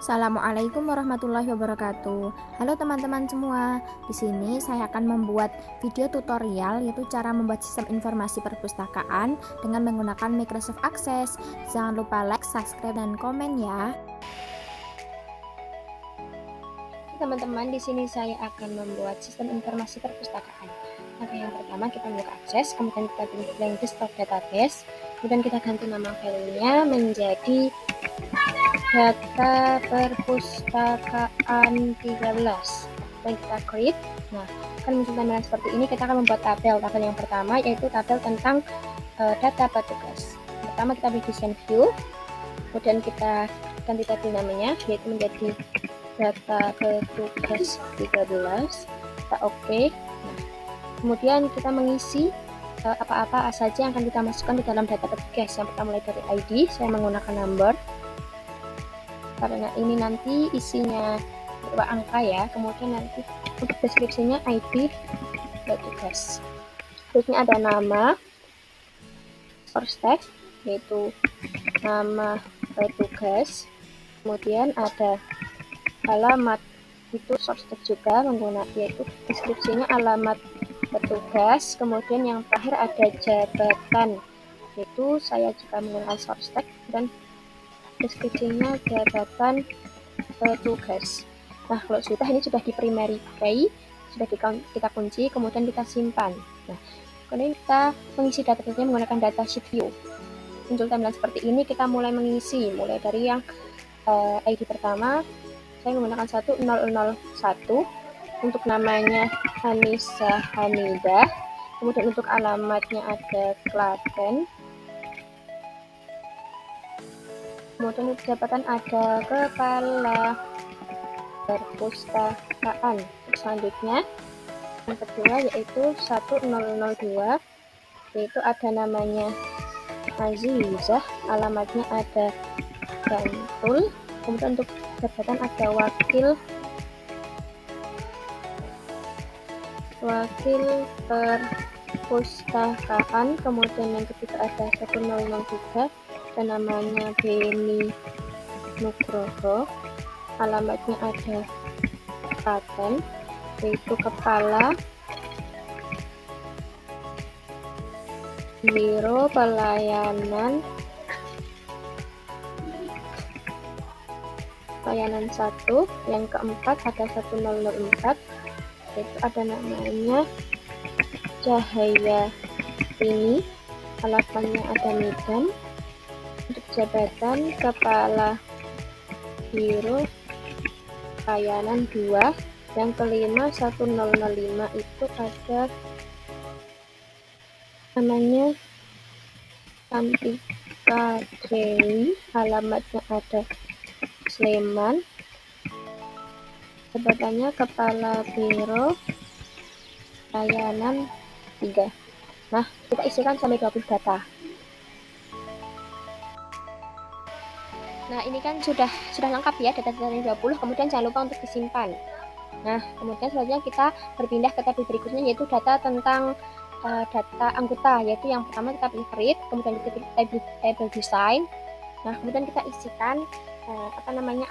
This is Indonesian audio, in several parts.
Assalamualaikum warahmatullahi wabarakatuh. Halo teman-teman semua. Di sini saya akan membuat video tutorial yaitu cara membuat sistem informasi perpustakaan dengan menggunakan Microsoft Access. Jangan lupa like, subscribe dan komen ya. Teman-teman, di sini saya akan membuat sistem informasi perpustakaan. Langkah yang pertama kita buka akses, kemudian kita pilih blank desktop database, kemudian kita ganti nama filenya menjadi data perpustakaan 13 dan kita create. Nah, akan muncul tampilan seperti ini. Kita akan membuat tabel yang pertama yaitu tabel tentang data petugas. Pertama kita pilih design view, kemudian kita ganti tabel namanya yaitu menjadi data petugas 13. Kita oke. Nah, kemudian kita mengisi apa-apa saja yang akan kita masukkan di dalam data petugas. Yang pertama mulai dari ID, saya menggunakan number karena ini nanti isinya berupa angka ya. Kemudian nanti untuk deskripsinya ID petugas. Terusnya ada nama, source text yaitu nama petugas. Kemudian ada alamat, itu source text juga menggunakan yaitu deskripsinya alamat petugas. Kemudian yang terakhir ada jabatan, yaitu saya juga menggunakan source text dan deskripsinya jabatan petugas. Nah, kalau sudah, ini sudah di primary key, sudah kita kunci, kemudian kita simpan. Nah, kemudian kita mengisi data-datanya menggunakan data sheet view. Muncul tampilan seperti ini, kita mulai mengisi, mulai dari yang ID pertama, saya menggunakan 1001, untuk namanya Anissa Hamidah, kemudian untuk alamatnya ada Klaten, kemudian untuk jabatan ada kepala perpustakaan. Selanjutnya yang kedua yaitu 1002, yaitu ada namanya Azizah, alamatnya ada Bantul, kemudian untuk jabatan ada wakil perpustakaan, kemudian yang ketiga ada 1003 dan namanya Beni Nugroho, alamatnya ada Klaten, yaitu kepala biro pelayanan 1. Yang keempat ada 1004, yaitu ada namanya Cahaya ini, alamatnya ada Medan, untuk jabatan kepala biro pelayanan 2. Yang kelima 1005 itu ada namanya Cantika Dewi, alamatnya ada Sleman, jabatannya kepala biro pelayanan 3. Nah, kita isikan sampai 20 data. Nah, ini kan sudah lengkap ya data-datanya 20, kemudian jangan lupa untuk disimpan. Nah, kemudian selanjutnya kita berpindah ke tabel berikutnya yaitu data tentang data anggota, yaitu yang pertama kita pilih create, kemudian kita pilih table design. Nah, kemudian kita isikan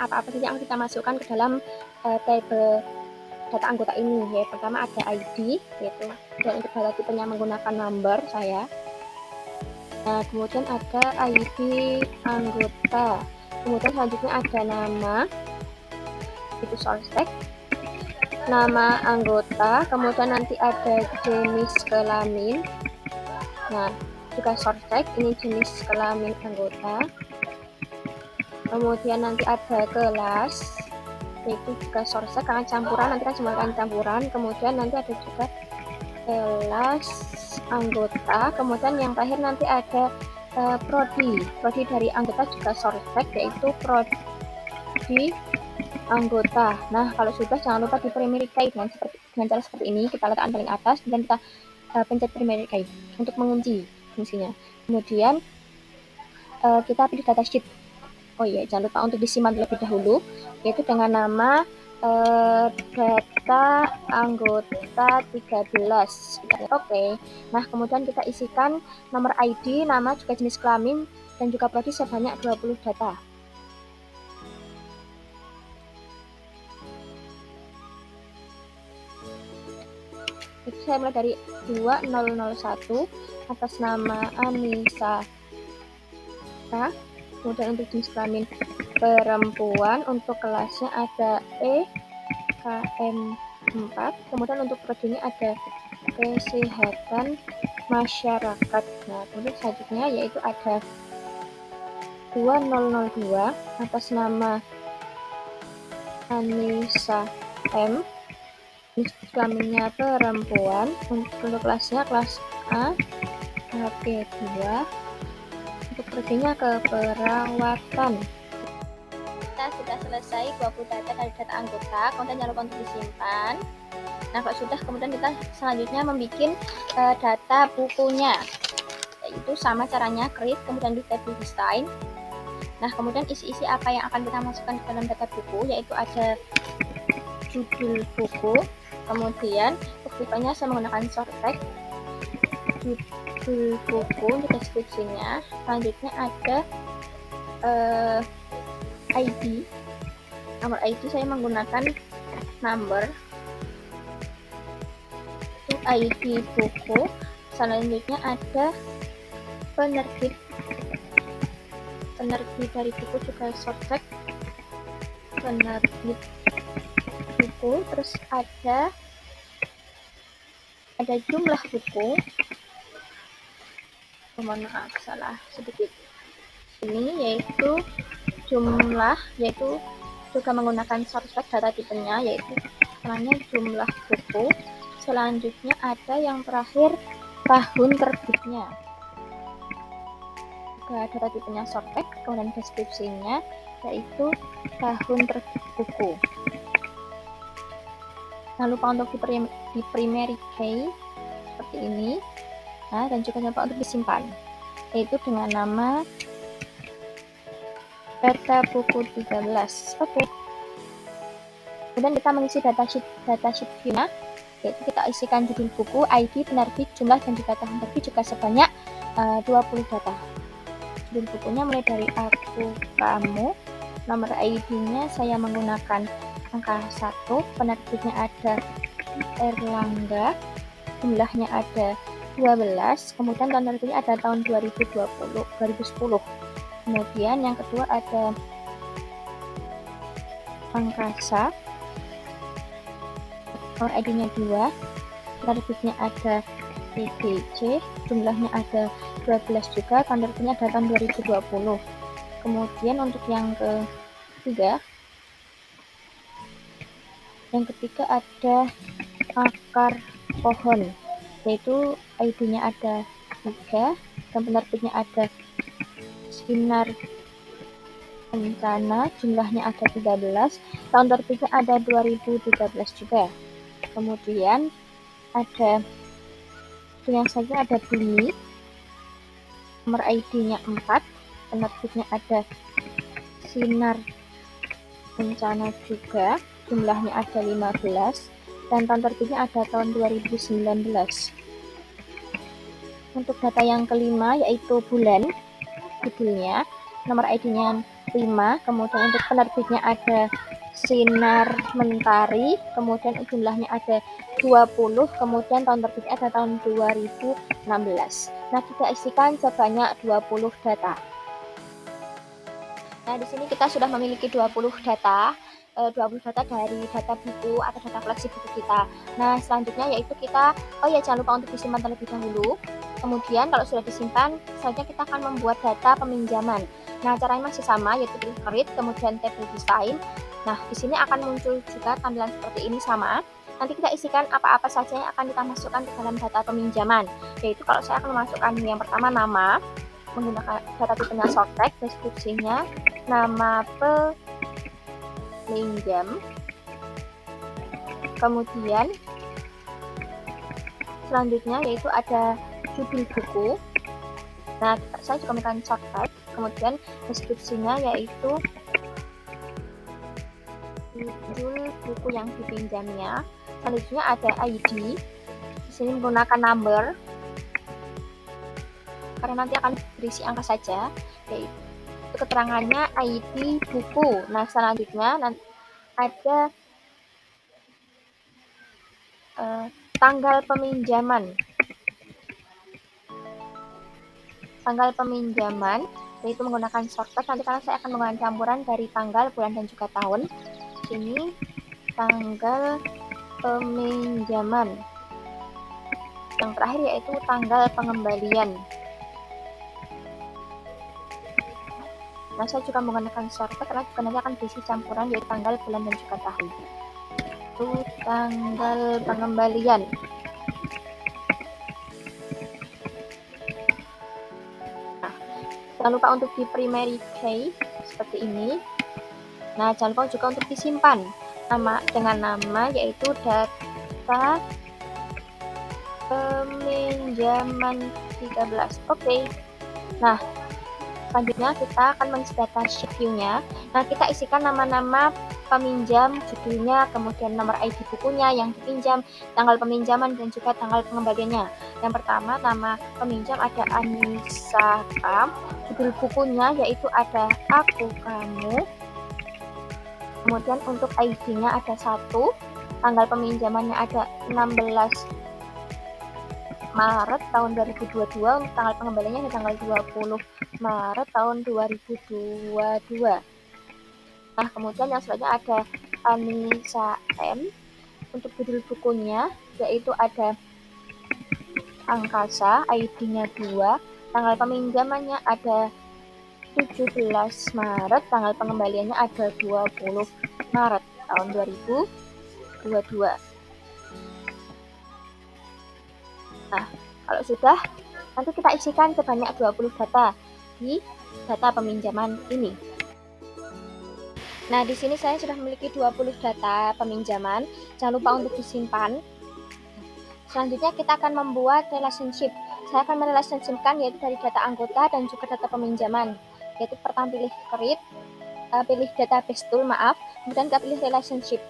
apa-apa saja yang kita masukkan ke dalam table data anggota ini. Ya, pertama ada ID, yaitu dan untuk data tipenya menggunakan number saya. Nah, kemudian ada ID anggota. Kemudian selanjutnya ada nama, itu source text, nama anggota, kemudian nanti ada jenis kelamin. Nah, juga source text, ini jenis kelamin anggota. Kemudian nanti ada kelas, yaitu juga source text karena campuran, nanti kan semua kan campuran. Kemudian nanti ada juga kelas anggota. Kemudian yang terakhir nanti ada prodi dari anggota juga source text, yaitu prodi anggota. Nah, kalau sudah jangan lupa di primary key dengan cara seperti ini, kita letakkan paling atas dan kita pencet primary key untuk mengunci fungsinya. Kemudian kita pilih data sheet. Oh iya, jangan lupa untuk disimpan terlebih dahulu, yaitu dengan nama data anggota 13. Oke. Nah, kemudian kita isikan nomor ID, nama, juga jenis kelamin dan juga prodi sebanyak 20 data. Itu saya mulai dari 2001 atas nama Anissa. Kemudian untuk jenis kelamin perempuan, untuk kelasnya ada EKM4. Kemudian untuk prodinya ada kesehatan masyarakat. Nah, kemudian selanjutnya yaitu ada 2002 atas nama Anissa M. Jenis kelaminnya perempuan. Untuk kelasnya kelas A, HP2. Untuk prodinya keperawatan. Kita sudah selesai 20 data dari data anggota, kemudian jangan lupa untuk disimpan. Nah, kalau sudah, kemudian kita selanjutnya membuat data bukunya, yaitu sama caranya, create, kemudian di table design. Nah, kemudian isi-isi apa yang akan kita masukkan ke dalam data buku, yaitu ada judul buku, kemudian tipe-tipenya saya menggunakan short text, judul buku di deskripsinya. Selanjutnya ada ID, nomor ID saya menggunakan number, itu ID buku. Selanjutnya ada penerbit dari buku juga short text, penerbit buku. Terus ada jumlah buku, mohon maaf salah sedikit ini, yaitu jumlah, yaitu juga menggunakan short text, data tipenya yaitu namanya jumlah buku. Selanjutnya ada yang terakhir tahun terbitnya, juga data tipenya short text, kemudian deskripsinya yaitu tahun terbit buku. Jangan lupa untuk di primary key seperti ini. Nah, dan juga jangan lupa untuk disimpan, yaitu dengan nama data buku 13. Oke. Kemudian kita mengisi datasheet view-nya, yaitu kita isikan judul buku, ID, penerbit, jumlah, dan juga tahun terbit juga sebanyak 20 data. Judul bukunya mulai dari aku, kamu. Nomor ID-nya saya menggunakan angka 1, penerbitnya ada Erlangga, jumlahnya ada 12, kemudian tahun terbitnya ada tahun 2010. Kemudian yang kedua ada Angkasa, nomor ID-nya 2, penerbitnya ada PDC, jumlahnya ada 12 juga, tahun terbitnya ada tahun 2020. Kemudian untuk yang ketiga ada akar pohon, yaitu ID-nya ada 3 dan penerbitnya ada Sinar Kencana, jumlahnya ada 13, tahun terbitnya ada 2013 juga. Kemudian ada yang saja ada Bumi, nomor ID-nya 4, penerbitnya ada Sinar Kencana juga, jumlahnya ada 15, dan tahun terbitnya ada tahun 2019. Untuk data yang kelima yaitu bulan, judulnya, nomor ID-nya 5, kemudian untuk penerbitnya ada Sinar Mentari, kemudian jumlahnya ada 20, kemudian tahun terbitnya ada tahun 2016. Nah, kita isikan sebanyak 20 data. Nah, di sini kita sudah memiliki 20 data dari data buku atau data koleksi buku kita. Nah, selanjutnya yaitu kita, jangan lupa untuk disimpan terlebih dahulu. Kemudian kalau sudah disimpan, selanjutnya kita akan membuat data peminjaman. Nah, caranya masih sama, yaitu create, kemudian table design. Nah, di sini akan muncul juga tampilan seperti ini sama. Nanti kita isikan apa-apa saja yang akan kita masukkan ke dalam data peminjaman. Yaitu kalau saya akan memasukkan yang pertama nama, menggunakan data tipenya short text, deskripsinya nama peminjam. Kemudian selanjutnya yaitu ada judul buku. Nah, saya juga menggunakan short text. Kemudian deskripsinya yaitu judul buku yang dipinjamnya. Selanjutnya ada ID. Di sini menggunakan number, karena nanti akan berisi angka saja, yaitu keterangannya ID buku. Nah, selanjutnya ada tanggal peminjaman. Tanggal peminjaman yaitu menggunakan shortcut. Nanti karena saya akan menggunakan campuran dari tanggal, bulan, dan juga tahun. Sini tanggal peminjaman. Yang terakhir yaitu tanggal pengembalian. Nah, saya juga menggunakan shortcut karena juga nanti akan berisi campuran yaitu tanggal, bulan, dan juga tahun. Itu tanggal pengembalian. Nah, jangan lupa untuk di primary key seperti ini. Nah, jangan lupa juga untuk disimpan dengan nama yaitu data peminjaman 13. Oke. Nah, selanjutnya kita akan mengisi data sheet view-nya. Nah, kita isikan nama-nama peminjam, judulnya, kemudian nomor ID bukunya yang dipinjam, tanggal peminjaman, dan juga tanggal pengembaliannya. Yang pertama, nama peminjam ada Anissa K. Judul bukunya yaitu ada Aku Kamu. Kemudian untuk ID-nya ada 1. Tanggal peminjamannya ada 16 Maret tahun 2022, untuk tanggal pengembaliannya ada tanggal 20 Maret tahun 2022. Nah, kemudian yang selanjutnya ada Anissa M. Untuk judul bukunya yaitu ada Angkasa, ID-nya 2, tanggal peminjamannya ada 17 Maret, tanggal pengembaliannya ada 20 Maret tahun 2022. Nah, kalau sudah, nanti kita isikan sebanyak 20 data di data peminjaman ini. Nah, di sini saya sudah memiliki 20 data peminjaman. Jangan lupa untuk disimpan. Selanjutnya kita akan membuat relationship. Saya akan merelationshipkan yaitu dari data anggota dan juga data peminjaman. Yaitu pertama pilih database tool, kemudian kita pilih relationship.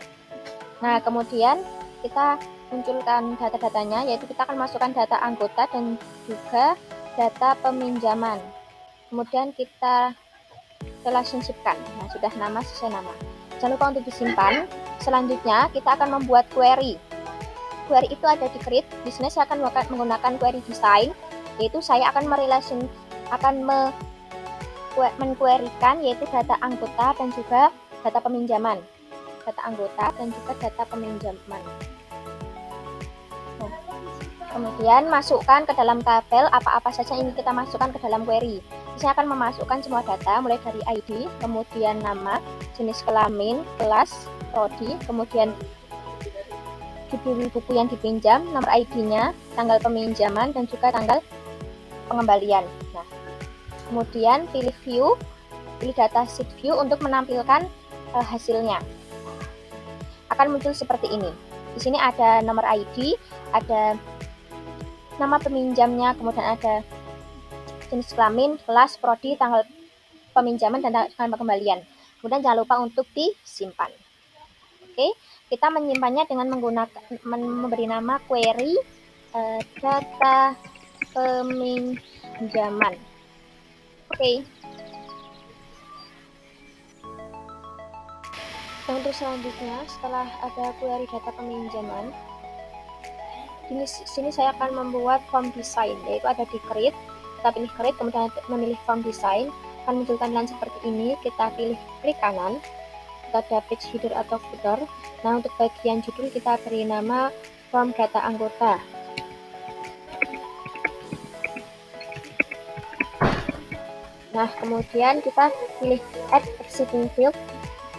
Nah, kemudian kita munculkan data-datanya, yaitu kita akan masukkan data anggota dan juga data peminjaman. Kemudian kita relationshipkan. Nah, sudah nama sesuai nama. Jangan lupa untuk disimpan. Selanjutnya kita akan membuat query. Query itu ada di create. Di sini saya akan menggunakan query design, yaitu saya akan mengquerykan yaitu data anggota dan juga data peminjaman. Data anggota dan juga data peminjaman. Kemudian masukkan ke dalam tabel apa-apa saja yang ingin kita masukkan ke dalam query. Saya akan memasukkan semua data mulai dari ID, kemudian nama, jenis kelamin, kelas, prodi, kemudian judul buku yang dipinjam, nomor ID-nya, tanggal peminjaman, dan juga tanggal pengembalian. Nah, kemudian pilih view, pilih data sheet view untuk menampilkan hasilnya. Akan muncul seperti ini. Di sini ada nomor ID, ada nama peminjamnya, kemudian ada jenis kelamin, kelas, prodi, tanggal peminjaman, dan tanggal pengembalian. Kemudian jangan lupa untuk disimpan. Oke, kita menyimpannya dengan memberi nama query data peminjaman. Oke. Yang untuk selanjutnya, setelah ada query data peminjaman, di sini saya akan membuat form design, yaitu ada di create. Kita pilih create, kemudian memilih form design, akan muncul tampilan seperti ini. Kita pilih klik kanan, kita ada page header atau footer. Nah, untuk bagian judul kita beri nama form data anggota. Nah, kemudian kita pilih add existing field.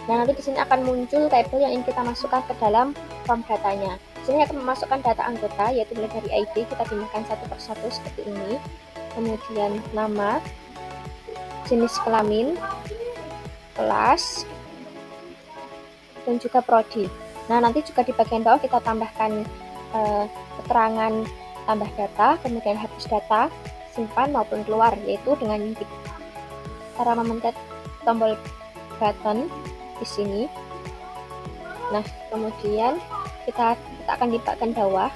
Nah, nanti di sini akan muncul tabel yang ingin kita masukkan ke dalam form datanya. Di sini akan memasukkan data anggota, yaitu mulai dari ID, kita pindahkan satu persatu seperti ini. Kemudian nama, jenis kelamin, kelas, dan juga prodi. Nah, nanti juga di bagian bawah kita tambahkan keterangan tambah data, kemudian hapus data, simpan maupun keluar, yaitu dengan cara memencet tombol button di sini. Nah, kemudian kita akan di bagian bawah.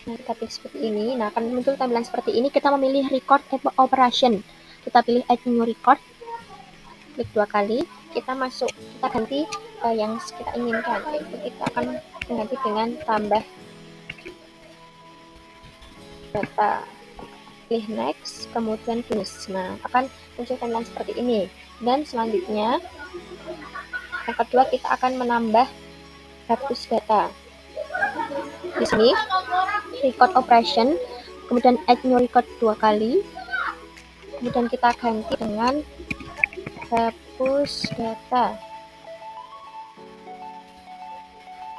Nah, kita pilih seperti ini. Nah, akan muncul tampilan seperti ini. Kita memilih record operation. Kita pilih add new record. klik 2 kali, kita ganti yang kita inginkan, yaitu kita akan mengganti dengan tambah data. Pilih next, kemudian finish. Nah, akan muncul tampilan seperti ini. Dan selanjutnya, yang kedua kita akan menambah hapus data. Di sini, record operation, kemudian add new record 2 kali, kemudian kita ganti dengan hapus data.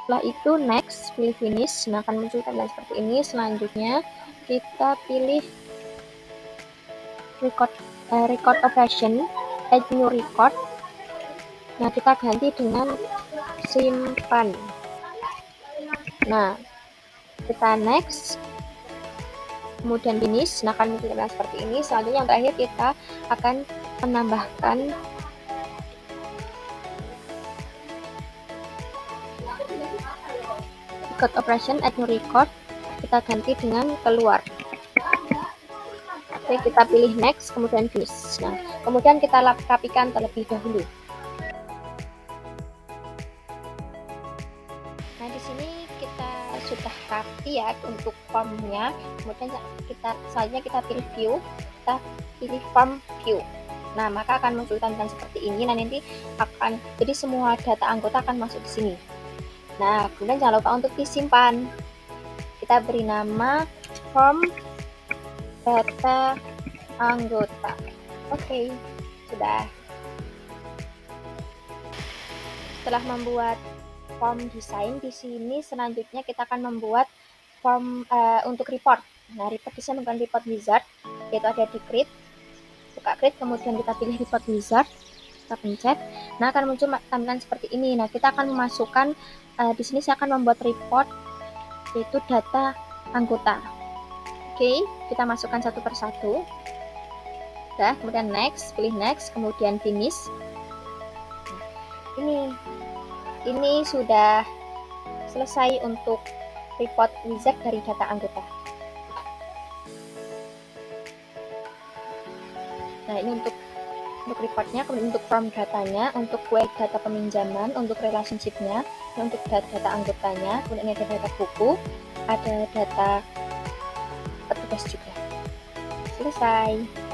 Setelah itu next, pilih finish. Nah, akan muncul tampilan seperti ini. Selanjutnya kita pilih record operation, add new record. Nah, kita ganti dengan simpan. Nah, kita next, kemudian finish. Nah, akan muncul tampilan seperti ini. Selanjutnya yang terakhir kita akan menambahkan record operation, add new record, kita ganti dengan keluar. Oke, kita pilih next, kemudian finish. Nah, kemudian kita rapikan terlebih dahulu. Nah, di sini kita sudah rapi ya untuk formnya. Kemudian selanjutnya kita pilih view, kita pilih form view. Nah, maka akan muncul tampilan seperti ini. Nah, nanti jadi semua data anggota akan masuk di sini. Nah, kemudian jangan lupa untuk disimpan. Kita beri nama form data anggota. Oke, sudah. Setelah membuat form desain, di sini selanjutnya kita akan membuat form untuk report. Nah, report bisa menggunakan report wizard, yaitu ada di create, buka create, kemudian kita pilih report wizard, kita pencet. Nah, akan muncul tampilan seperti ini. Nah, kita akan memasukkan di sini saya akan membuat report, yaitu data anggota. Oke, kita masukkan satu persatu. Udah, kemudian next, pilih next, kemudian finish. Nah, ini sudah selesai untuk report wizard dari data anggota. Nah, ini untuk reportnya, kemudian untuk form datanya, untuk query data peminjaman, untuk relationship-nya, untuk data anggotanya, kemudian ada data buku, ada data petugas juga. Selesai.